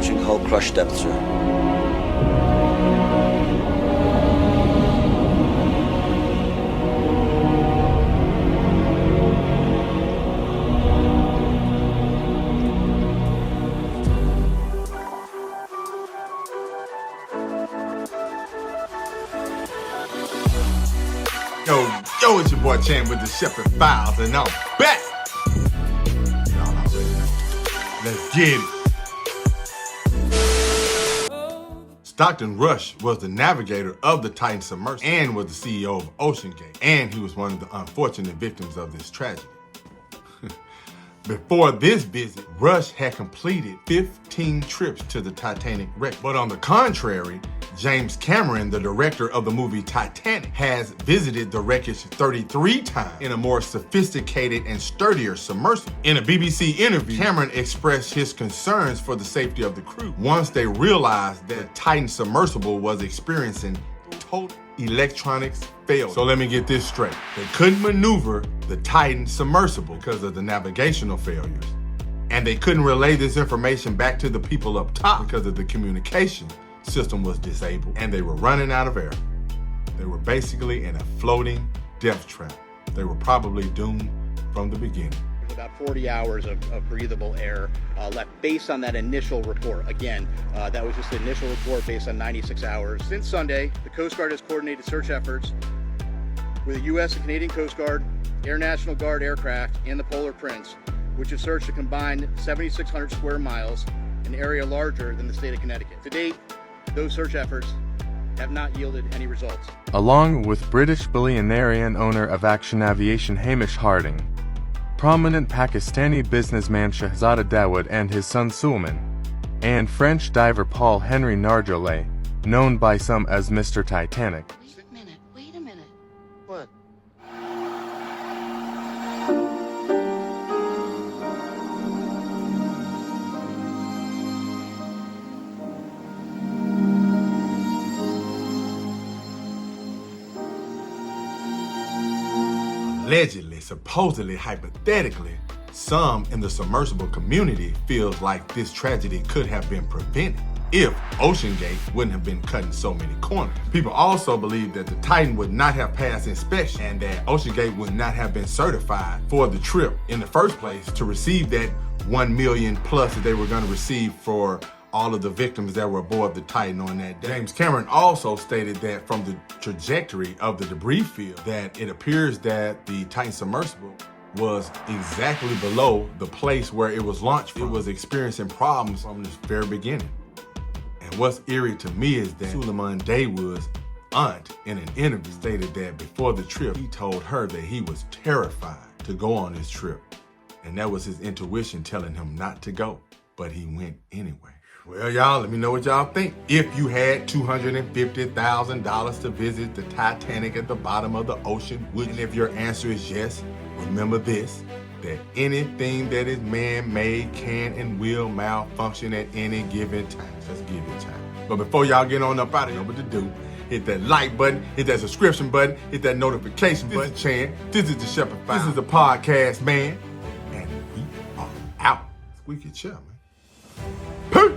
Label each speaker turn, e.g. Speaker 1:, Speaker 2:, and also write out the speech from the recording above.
Speaker 1: approaching hull crush depth, sir.
Speaker 2: Yo, it's your boy Chan with the Shepherd Files, and I'm back! Y'all already know. Let's get it. Stockton Rush was the navigator of the Titan submersible and was the CEO of OceanGate, and he was one of the unfortunate victims of this tragedy. Before this visit, Rush had completed 15 trips to the Titanic wreck. But on the contrary, James Cameron, the director of the movie Titanic, has visited the wreckage 33 times in a more sophisticated and sturdier submersible. In a BBC interview, Cameron expressed his concerns for the safety of the crew once they realized that Titan submersible was experiencing total electronics failure. So let me get this straight. They couldn't maneuver the Titan submersible because of the navigational failures. And they couldn't relay this information back to the people up top because of the communication system was disabled, and they were running out of air. They were basically in a floating death trap. They were probably doomed from the beginning.
Speaker 3: About 40 hours of breathable air left based on that initial report. Again, that was just the initial report based on 96 hours. Since Sunday, the Coast Guard has coordinated search efforts with the U.S. and Canadian Coast Guard, Air National Guard aircraft, and the Polar Prince, which have searched a combined 7,600 square miles, an area larger than the state of Connecticut. To date, those search efforts have not yielded any results.
Speaker 4: Along with British billionaire and owner of Action Aviation Hamish Harding, prominent Pakistani businessman Shahzada Dawood and his son Sulman, and French diver Paul Henry Nargeolet, known by some as Mr. Titanic.
Speaker 5: Wait a minute.
Speaker 3: What?
Speaker 2: Allegedly, supposedly, hypothetically, some in the submersible community feels like this tragedy could have been prevented if OceanGate wouldn't have been cutting so many corners. People also believe that the Titan would not have passed inspection and that OceanGate would not have been certified for the trip in the first place to receive that 1 million plus that they were going to receive for all of the victims that were aboard the Titan on that day. James Cameron also stated that from the trajectory of the debris field, that it appears that the Titan submersible was exactly below the place where it was launched from. It was experiencing problems from the very beginning. And what's eerie to me is that Suleiman Dawood's aunt in an interview stated that before the trip, he told her that he was terrified to go on this trip. And that was his intuition telling him not to go, but he went anyway. Well, y'all, let me know what y'all think. If you had $250,000 to visit the Titanic at the bottom of the ocean, would you? And if your answer is yes, remember this, that anything that is man-made can and will malfunction at any given time. Just give it time. But before y'all get on up out of here, what to do, hit that like button, hit that subscription button, hit that notification button. This is Chan, this is the Shepherd Files. This is the podcast, man. And we are out. Squeaky chair, man. Peace.